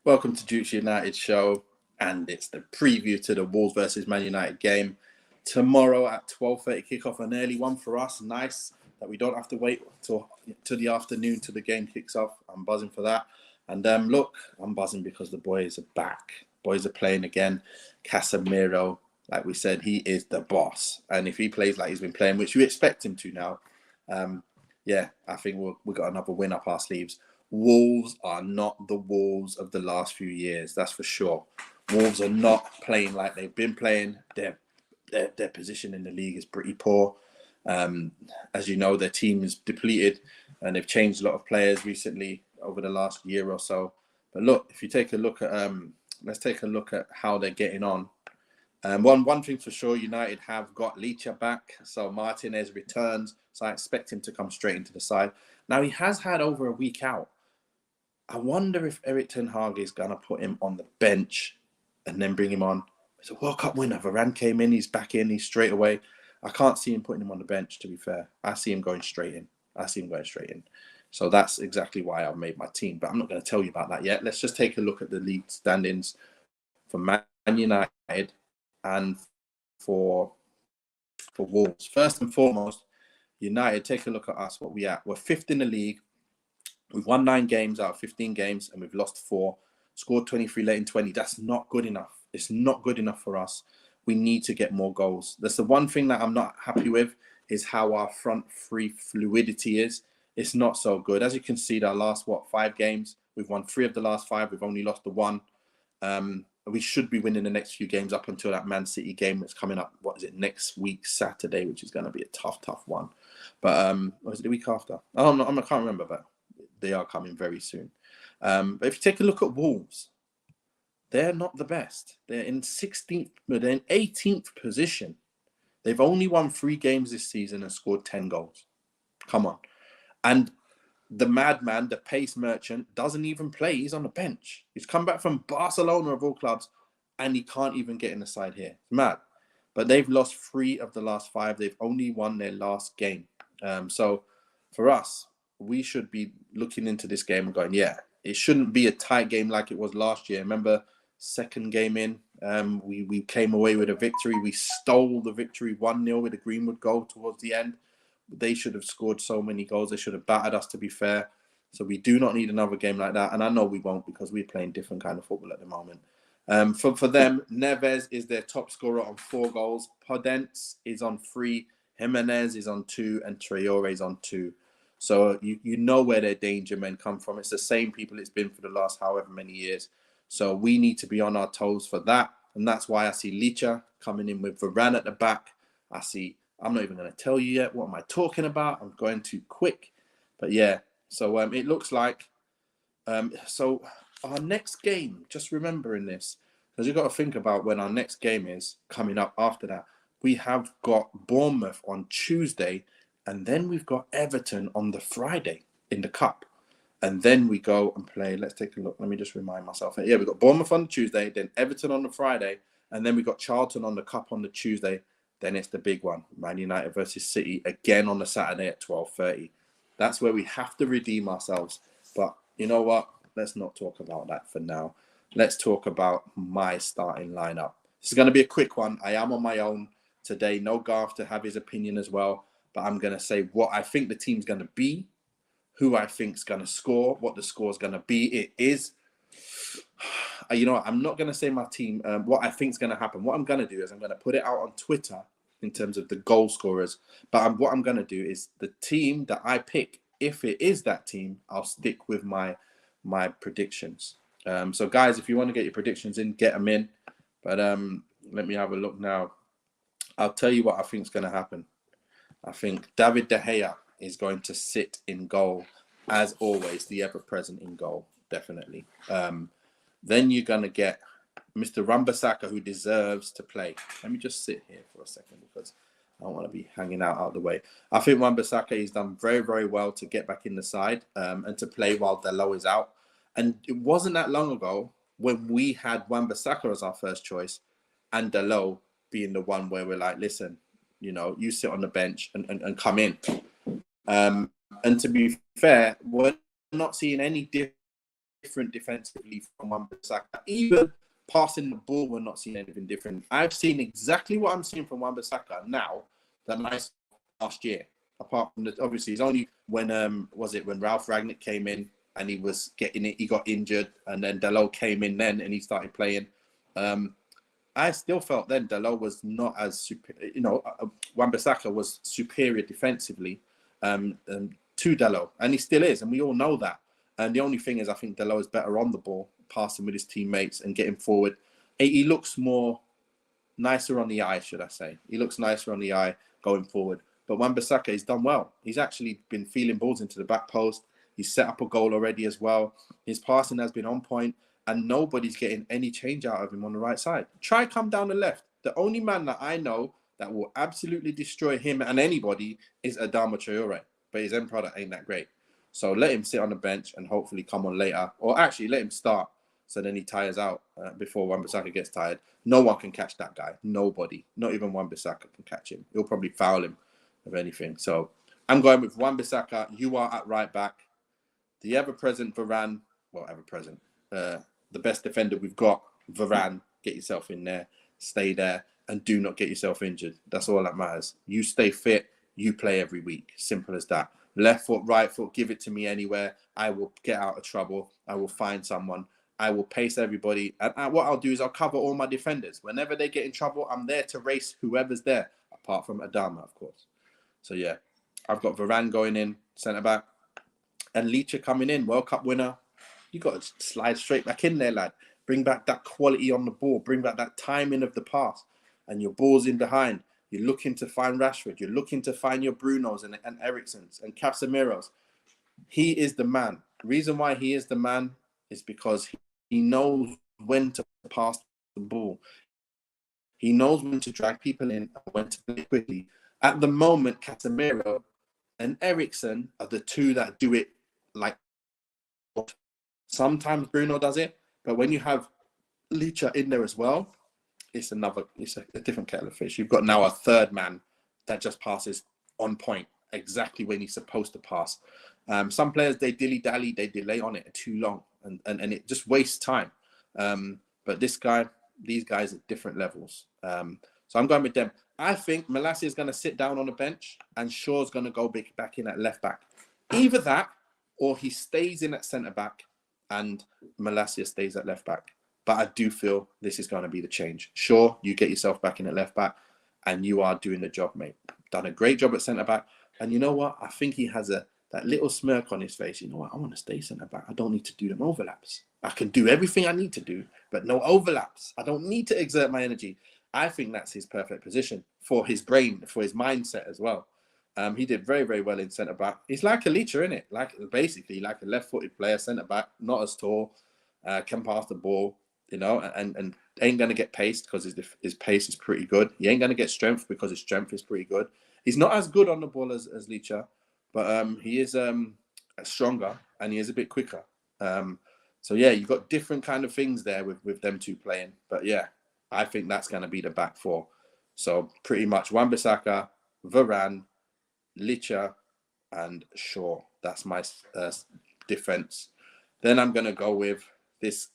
Welcome to Duke's United show, and it's the preview to the Wolves versus Man United game tomorrow at 12:30 kickoff. An early one for us. Nice that we don't have to wait till the afternoon till the game kicks off. I'm buzzing for that. And look, I'm buzzing because the boys are back. Boys are playing again. Casemiro, like we said, he is the boss, and if he plays like he's been playing, which we expect him to now, yeah, I think we've got another win up our sleeves. Wolves are not the Wolves of the last few years, that's for sure. Wolves are not playing like they've been playing. Their position in the league is pretty poor. As you know, their team is depleted, and they've changed a lot of players recently over the last year or so. But look, if you take a look at let's take a look at how they're getting on. One thing for sure, United have got Licha back, so Martinez returns, so I expect him to come straight into the side. Now, he has had over a week out. I wonder if Erik ten Hag is going to put him on the bench and then bring him on. He's a World Cup winner. Varane came in, he's back in, he's straight away. I can't see him putting him on the bench, to be fair. I see him going straight in. So that's exactly why I've made my team. But I'm not going to tell you about that yet. Let's just take a look at the league standings for Man United and for Wolves. First and foremost, United, take a look at us, what we at. We're fifth in the league. We've won 9 games out of 15 games, and we've lost 4. Scored 23, late in 20. That's not good enough. It's not good enough for us. We need to get more goals. That's the one thing that I'm not happy with, is how our front three fluidity is. It's not so good. As you can see, our last, 5 games, we've won 3 of the last 5. We've only lost the 1. We should be winning the next few games up until that Man City game that's coming up. What is it, next week, Saturday, which is going to be a tough one. But or is it the week after? I can't remember, but they are coming very soon. But if you take a look at Wolves, they're not the best. They're in 16th, they're in 18th position. They've only won 3 games this season and scored 10 goals. Come on. And the madman, the pace merchant, doesn't even play. He's on the bench. He's come back from Barcelona of all clubs, and he can't even get in the side here. It's mad. But they've lost 3 of the last 5. They've only won their last game. So for us, we should be looking into this game and going, yeah, it shouldn't be a tight game like it was last year. Remember, second game in, we came away with a victory. We stole the victory 1-0 with a Greenwood goal towards the end. They should have scored so many goals. They should have battered us, to be fair. So we do not need another game like that. And I know we won't, because we're playing different kind of football at the moment. For them, Neves is their top scorer on 4 goals. Podence is on 3. Jimenez is on 2. And Traore is on 2. So you know where their danger men come from. It's the same people it's been for the last however many years. So we need to be on our toes for that. And that's why I see Licha coming in with Varane at the back. I'm not even going to tell you yet. What am I talking about? I'm going too quick. But yeah, so it looks like... so our next game, just remembering this, because you've got to think about when our next game is coming up after that. We have got Bournemouth on Tuesday, and then we've got Everton on the Friday in the Cup. And then we go and play, let's take a look. Let me just remind myself. Yeah, we've got Bournemouth on the Tuesday, then Everton on the Friday, and then we've got Charlton on the Cup on the Tuesday. Then it's the big one, Man United versus City, again on the Saturday at 12:30. That's where we have to redeem ourselves. But you know what? Let's not talk about that for now. Let's talk about my starting lineup. This is going to be a quick one. I am on my own today. No Garth to have his opinion as well. But I'm going to say what I think the team's going to be, who I think is going to score, what the score is going to be. It is, you know what, I'm not going to say my team, what I think is going to happen. What I'm going to do is I'm going to put it out on Twitter in terms of the goal scorers. But what I'm going to do is the team that I pick, if it is that team, I'll stick with my predictions. So guys, if you want to get your predictions in, get them in. But let me have a look now. I'll tell you what I think is going to happen. I think David De Gea is going to sit in goal, as always, the ever-present in goal, definitely. Then you're going to get Mr. Wan-Bissaka, who deserves to play. Let me just sit here for a second, because I don't want to be hanging out the way. I think Wan-Bissaka has done very, very well to get back in the side and to play while Dalot is out. And it wasn't that long ago when we had Wan-Bissaka as our first choice and Dalot being the one where we're like, listen, you know, you sit on the bench and come in. And to be fair, we're not seeing any difference different defensively from Wan-Bissaka. Even passing the ball, we're not seeing anything different. I've seen exactly what I'm seeing from Wan-Bissaka now that I saw last year. Apart from obviously, it's only when when Ralph Rangnick came in and he was getting it, he got injured, and then Dalot came in then and he started playing. I still felt then Dalot was not as Wan-Bissaka was superior defensively to Dalot, and he still is, and we all know that. And the only thing is, I think Dalot is better on the ball, passing with his teammates and getting forward. He looks nicer on the eye, should I say. He looks nicer on the eye going forward. But Wan-Bissaka has done well. He's actually been feeling balls into the back post. He's set up a goal already as well. His passing has been on point, and nobody's getting any change out of him on the right side. Try come down the left. The only man that I know that will absolutely destroy him and anybody is Adama Traore. But his end product ain't that great. So let him sit on the bench and hopefully come on later. Or actually let him start so then he tires out before Wan-Bissaka gets tired. No one can catch that guy. Nobody. Not even Wan-Bissaka can catch him. He'll probably foul him of anything. So I'm going with Wan-Bissaka. You are at right back. The ever-present Varane. Well, ever-present. The best defender we've got, Varane. Get yourself in there. Stay there. And do not get yourself injured. That's all that matters. You stay fit. You play every week. Simple as that. Left foot, right foot, give it to me anywhere. I will get out of trouble. I will find someone. I will pace everybody. And what I'll do is I'll cover all my defenders. Whenever they get in trouble, I'm there to race whoever's there, apart from Adama, of course. So, yeah, I've got Varane going in, centre-back. And Licha coming in, World Cup winner. You got to slide straight back in there, lad. Bring back that quality on the ball. Bring back that timing of the pass. And your ball's in behind. You're looking to find Rashford. You're looking to find your Brunos and Ericssons and Casemiros. He is the man. The reason why he is the man is because he knows when to pass the ball. He knows when to drag people in and when to play quickly. At the moment, Casemiro and Ericsson are the two that do it like sometimes Bruno does it, but when you have Licha in there as well, it's a different kettle of fish. You've got now a third man that just passes on point, exactly when he's supposed to pass. Some players, they dilly-dally, they delay on it too long, and it just wastes time. But these guys are different levels. So I'm going with them. I think Malacia is going to sit down on the bench, and Shaw's going to go back in at left back. Either that, or he stays in at centre back, and Malacia stays at left back. But I do feel this is going to be the change. Sure, you get yourself back in at left back, and you are doing the job, mate. Done a great job at centre back. And you know what? I think he has that little smirk on his face. You know what? I want to stay centre back. I don't need to do them overlaps. I can do everything I need to do, but no overlaps. I don't need to exert my energy. I think that's his perfect position for his brain, for his mindset as well. He did very, very well in centre back. He's like a Licha, isn't it? Basically like a left-footed player, centre back, not as tall, can pass the ball. And ain't going to get paced because his pace is pretty good. He ain't going to get strength because his strength is pretty good. He's not as good on the ball as Licha, but he is stronger and he is a bit quicker. So, yeah, you've got different kind of things there with them two playing. But, yeah, I think that's going to be the back four. So, pretty much Wan-Bissaka, Varane, Licha, and Shaw. That's my defense. Then I'm going to go with this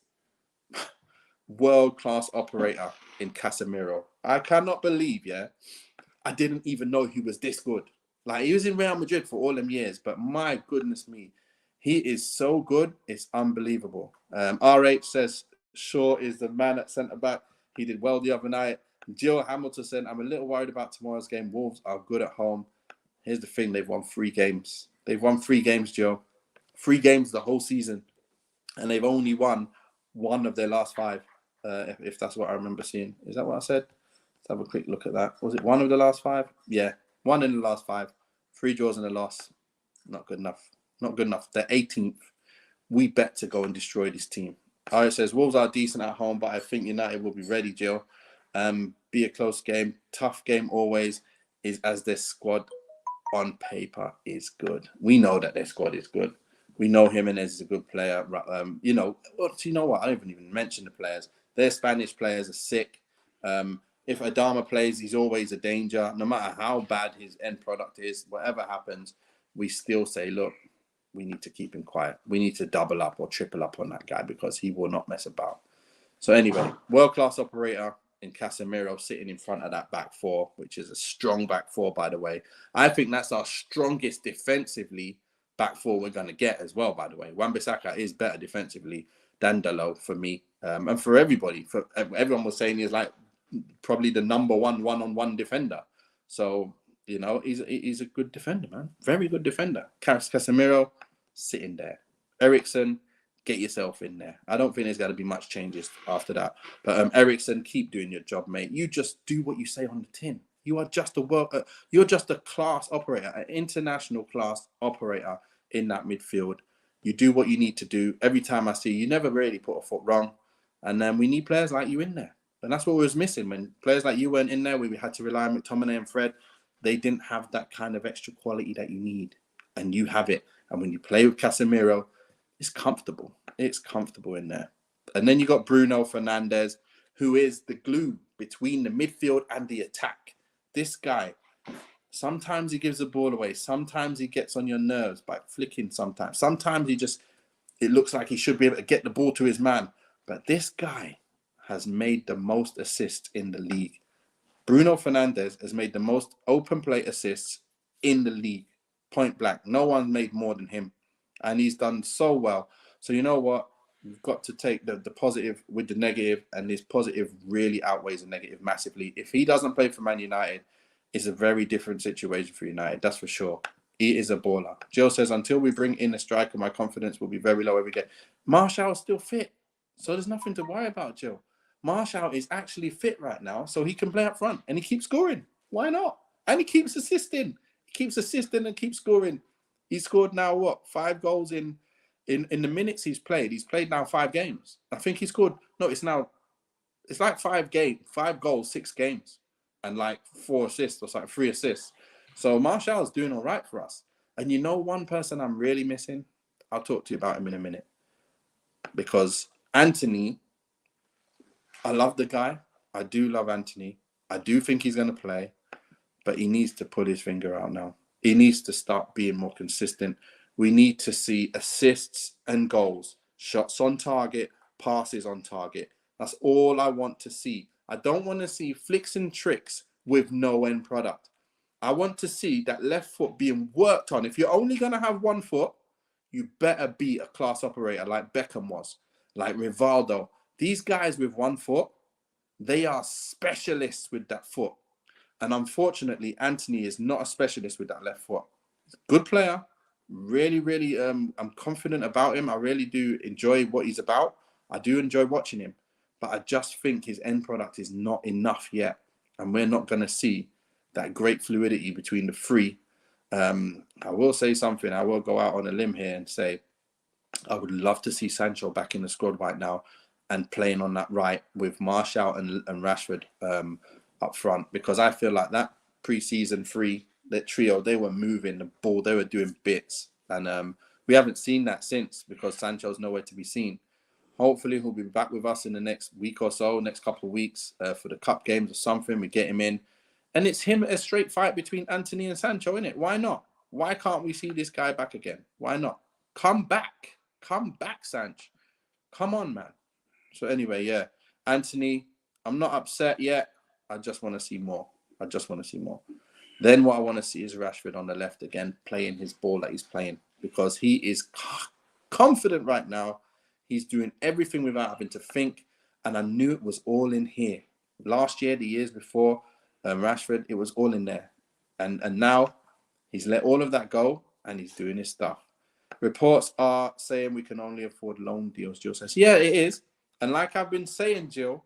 world-class operator in Casemiro. I cannot believe, I didn't even know he was this good. Like, he was in Real Madrid for all them years, but my goodness me, he is so good, it's unbelievable. RH says Shaw is the man at centre-back. He did well the other night. Jill Hamilton said, I'm a little worried about tomorrow's game. Wolves are good at home. Here's the thing, they've won 3 games. They've won 3 games, Jill. 3 games the whole season. And they've only won 1 of their last 5. If that's what I remember seeing. Is that what I said? Let's have a quick look at that. Was it 1 of the last 5? Yeah, 1 in the last 5. 3 draws and a loss. Not good enough. Not good enough. They're 18th. We bet to go and destroy this team. It says, Wolves are decent at home, but I think United will be ready, Jill. Be a close game. Tough game always is as their squad on paper is good. We know that their squad is good. We know Jimenez is a good player. You know what? I don't even mention the players. Their Spanish players are sick. If Adama plays, he's always a danger. No matter how bad his end product is, whatever happens, we still say, look, we need to keep him quiet. We need to double up or triple up on that guy because he will not mess about. So anyway, world-class operator in Casemiro sitting in front of that back four, which is a strong back four, by the way. I think that's our strongest defensively back four we're going to get as well, by the way. Wan-Bissaka is better defensively than Dalot for me. And for everybody. For everyone was saying he's like probably the number one-on-one defender. So, you know, he's a good defender, man. Very good defender. Casemiro, sitting there. Eriksen, get yourself in there. I don't think there's got to be much changes after that. But Eriksen, keep doing your job, mate. You just do what you say on the tin. You are just you're just a class operator, an international class operator in that midfield. You do what you need to do. Every time I see you, never really put a foot wrong. And then we need players like you in there. And that's what we was missing. When players like you weren't in there, we had to rely on McTominay and Fred. They didn't have that kind of extra quality that you need. And you have it. And when you play with Casemiro, it's comfortable. It's comfortable in there. And then you got Bruno Fernandes, who is the glue between the midfield and the attack. This guy, sometimes he gives the ball away. Sometimes he gets on your nerves by flicking sometimes. Sometimes it looks like he should be able to get the ball to his man. But this guy has made the most assists in the league. Bruno Fernandes has made the most open play assists in the league. Point blank. No one made more than him. And he's done so well. So you know what? You've got to take the positive with the negative, and this positive really outweighs the negative massively. If he doesn't play for Man United, it's a very different situation for United, that's for sure. He is a baller. Joe says, until we bring in a striker, my confidence will be very low every day. Martial is still fit, so there's nothing to worry about, Joe. Martial is actually fit right now, so he can play up front, and he keeps scoring. Why not? And he keeps assisting. He keeps assisting and keeps scoring. He scored now, what, 5 goals in the minutes he's played. He's played now 5 games. I think he scored, no, it's like 5 goals, 6 games, and like 4 assists or something, 3 assists. So Martial's doing all right for us. And you know one person I'm really missing? I'll talk to you about him in a minute. Because Antony, I love the guy. I do love Antony. I do think he's going to play, but he needs to put his finger out now. He needs to start being more consistent. We need to see assists and goals, shots on target, passes on target. That's all I want to see. I don't want to see flicks and tricks with no end product. I want to see that left foot being worked on. If you're only going to have one foot, you better be a class operator like Beckham was, like Rivaldo. These guys with one foot, they are specialists with that foot. And unfortunately, Antony is not a specialist with that left foot. Good player. Really, really, I'm confident about him. I really do enjoy what he's about. I do enjoy watching him. But I just think his end product is not enough yet. And we're not going to see that great fluidity between the three. I will say something. I will go out on a limb here and say I would love to see Sancho back in the squad right now and playing on that right with Martial and Rashford up front, because I feel like that pre-season that trio, they were moving the ball, they were doing bits, and we haven't seen that since because Sancho's nowhere to be seen. Hopefully he'll be back with us in the next week or so, next couple of weeks for the cup games or something. We get him in, and it's him a straight fight between Antony and Sancho, isn't it? Why not? Why can't we see this guy back again? Why not? Come back, Sanch. Come on, man. So anyway, yeah, Antony, I'm not upset yet. I just want to see more. Then what I want to see is Rashford on the left again, playing his ball that he's playing, because he is confident right now. He's doing everything without having to think. And I knew it was all in here. Last year, the years before, Rashford, it was all in there. And now he's let all of that go and he's doing his stuff. Reports are saying we can only afford loan deals, Jill says. Yeah, it is. And like I've been saying, Jill,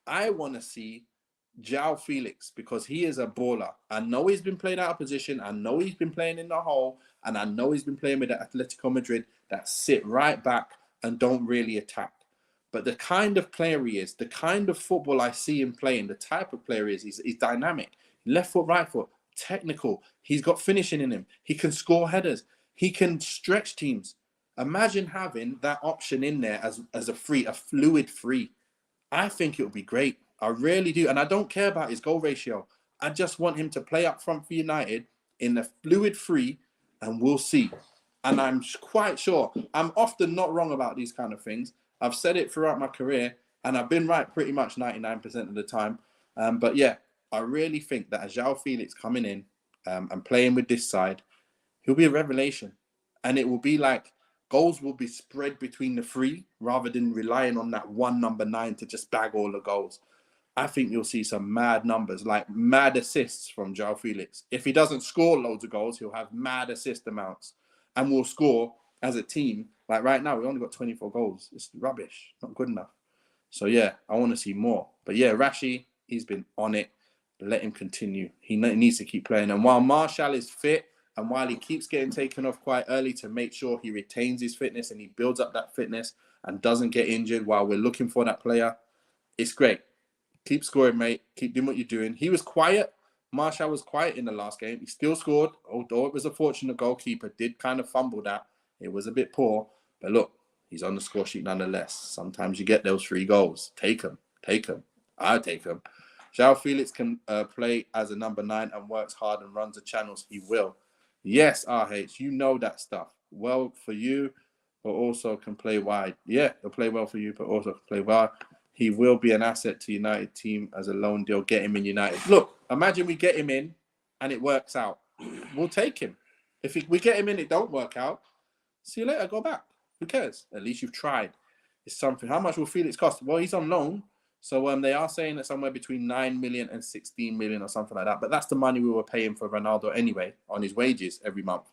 I want to see João Felix, because he is a baller. I know he's been playing out of position. I know he's been playing in the hole. And I know he's been playing with the Atletico Madrid that sit right back and don't really attack. But the kind of player he is, the kind of football I see him playing, the type of player he is, he's dynamic. Left foot, right foot, technical. He's got finishing in him. He can score headers. He can stretch teams. Imagine having that option in there as a fluid free. I think it would be great. I really do. And I don't care about his goal ratio. I just want him to play up front for United in the fluid free, and we'll see. And I'm quite sure, I'm often not wrong about these kind of things. I've said it throughout my career, and I've been right pretty much 99% of the time. But yeah, I really think that João Felix coming in and playing with this side, he'll be a revelation. And it will be like goals will be spread between the three rather than relying on that one number 9 to just bag all the goals. I think you'll see some mad numbers, like mad assists from João Felix. If he doesn't score loads of goals, he'll have mad assist amounts. And we'll score as a team. Like right now, we only got 24 goals. It's rubbish. Not good enough. So yeah, I want to see more. But yeah, Rashi, he's been on it. Let him continue. He needs to keep playing. And while Martial is fit, and while he keeps getting taken off quite early to make sure he retains his fitness and he builds up that fitness and doesn't get injured while we're looking for that player, it's great. Keep scoring, mate. Keep doing what you're doing. He was quiet. Martial was quiet in the last game. He still scored, although it was a fortunate goalkeeper. Did kind of fumble that. It was a bit poor. But look, he's on the score sheet nonetheless. Sometimes you get those 3 goals. Take them. Take them. I'll take them. João Felix can play as a number 9 and works hard and runs the channels. He will. Yes, RH, you know that stuff. Well for you, but also can play wide. Yeah, he'll play well for you, but also can play wide. He will be an asset to United team as a loan deal. Get him in United. Look, imagine we get him in and it works out. We'll take him. If we get him in, it don't work out. See you later. Go back. Who cares? At least you've tried. It's something. How much will Felix cost? Well, he's on loan. So they are saying that somewhere between 9 million and 16 million or something like that. But that's the money we were paying for Ronaldo anyway on his wages every month,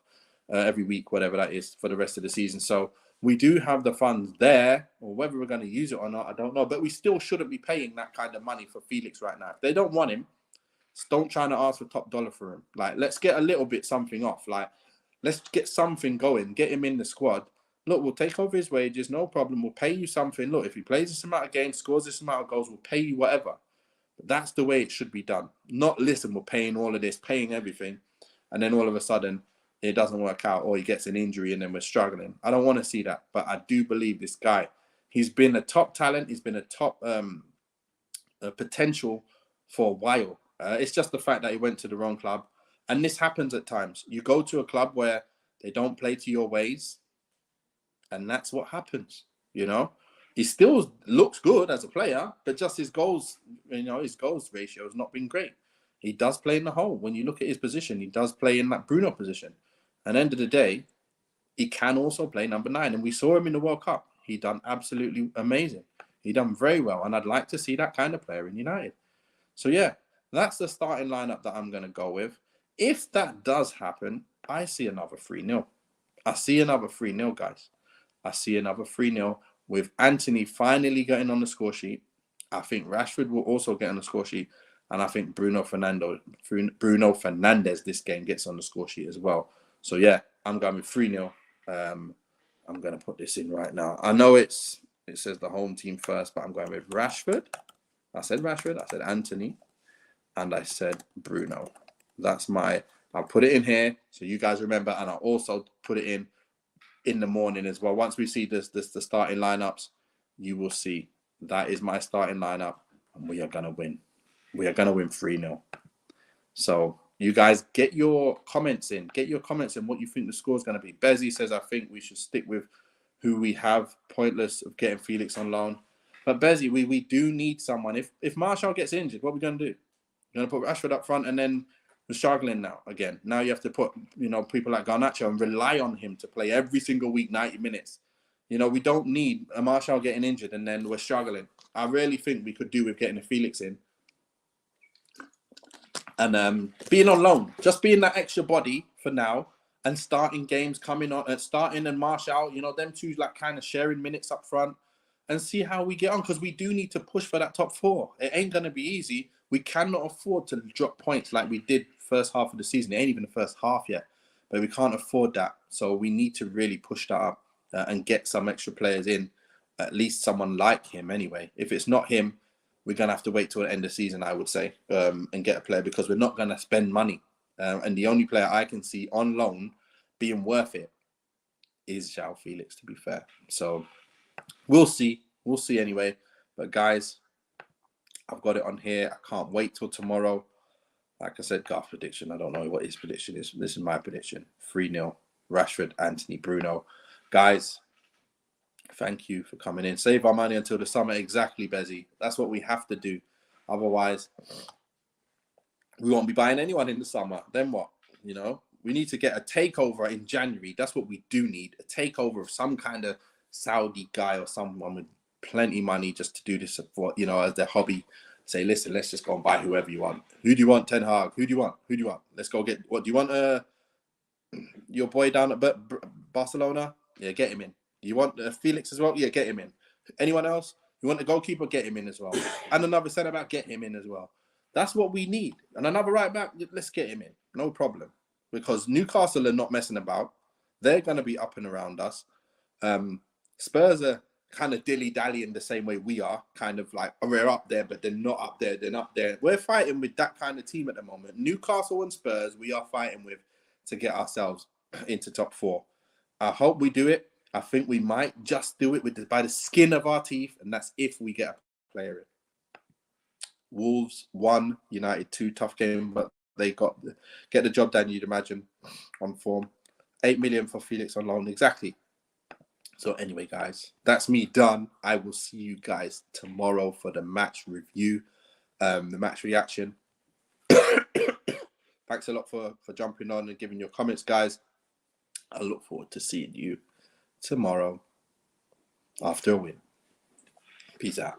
every week, whatever that is for the rest of the season. So we do have the funds there, or whether we're going to use it or not, I don't know. But we still shouldn't be paying that kind of money for Felix right now. If they don't want him, don't try to ask for top dollar for him. Like, let's get a little bit something off. Like, let's get something going. Get him in the squad. Look, we'll take over his wages, no problem. We'll pay you something. Look, if he plays this amount of games, scores this amount of goals, we'll pay you whatever. But that's the way it should be done. Not, listen, we're paying all of this, paying everything, and then all of a sudden it doesn't work out or he gets an injury and then we're struggling. I don't want to see that, but I do believe this guy. He's been a top talent. He's been a top potential for a while. It's just the fact that he went to the wrong club. And this happens at times. You go to a club where they don't play to your ways, and that's what happens, you know. He still looks good as a player, but just his goals, his goals ratio has not been great. He does play in the hole. When you look at his position, he does play in that Bruno position. At the end of the day, he can also play number 9. And we saw him in the World Cup. He done absolutely amazing. He done very well. And I'd like to see that kind of player in United. So yeah, that's the starting lineup that I'm going to go with. If that does happen, I see another 3-0. I see another 3-0, guys. I see another 3-0 with Antony finally getting on the score sheet. I think Rashford will also get on the score sheet. And I think Bruno Fernandes this game gets on the score sheet as well. So yeah, I'm going with 3-0. I'm going to put this in right now. I know it says the home team first, but I'm going with Rashford. I said Rashford, I said Antony, and I said Bruno. I'll put it in here so you guys remember, and I'll also put it in the morning as well. Once we see the starting lineups, you will see that is my starting lineup, and we are going to win. We are going to win 3-0. So you guys get your comments in. Get your comments in what you think the score is going to be. Bezzy says, I think we should stick with who we have. Pointless of getting Felix on loan. But Bezzy, we do need someone. If Martial gets injured, what are we going to do? You're going to put Rashford up front, and then we're struggling now again. Now you have to put people like Garnacho and rely on him to play every single week 90 minutes. We don't need a Martial getting injured and then we're struggling. I really think we could do with getting a Felix in and being on loan, just being that extra body for now, and starting games coming on, starting and Martial, them two like kind of sharing minutes up front and see how we get on, because we do need to push for that top 4. It ain't going to be easy. We cannot afford to drop points like we did first half of the season. It ain't even the first half yet, but we can't afford that. So we need to really push that up and get some extra players in, at least someone like him anyway. If it's not him, we're going to have to wait till the end of the season, I would say, and get a player, because we're not going to spend money. And the only player I can see on loan being worth it is João Felix, to be fair. So we'll see. We'll see anyway. But guys, I've got it on here. I can't wait till tomorrow. Like I said, Garth's prediction. I don't know what his prediction is. This is my prediction. 3-0. Rashford, Anthony, Bruno. Guys, thank you for coming in. Save our money until the summer. Exactly, Bezzy. That's what we have to do. Otherwise, we won't be buying anyone in the summer. Then what? You know, we need to get a takeover in January. That's what we do need. A takeover of some kind of Saudi guy or someone with plenty money just to do this for, you know, as their hobby. Say, listen, let's just go and buy whoever you want. Who do you want, Ten Hag? Who do you want? Who do you want? Let's go get, what do you want? Your boy down at Barcelona? Yeah, get him in. You want Felix as well? Yeah, get him in. Anyone else? You want the goalkeeper? Get him in as well. And another centre back? Get him in as well. That's what we need. And another right back? Let's get him in. No problem. Because Newcastle are not messing about. They're going to be up and around us. Spurs are kind of dilly-dallying the same way we are. Kind of like, we're up there, but they're not up there. They're not there. We're fighting with that kind of team at the moment. Newcastle and Spurs, we are fighting with to get ourselves into top 4. I hope we do it. I think we might just do it by the skin of our teeth, and that's if we get a player in. Wolves 1, United 2, tough game, but they get the job done, you'd imagine, on form. 8 million for Felix on loan, exactly. So anyway, guys, that's me done. I will see you guys tomorrow for the match review, the match reaction. Thanks a lot for jumping on and giving your comments, guys. I look forward to seeing you tomorrow after a win. Peace out.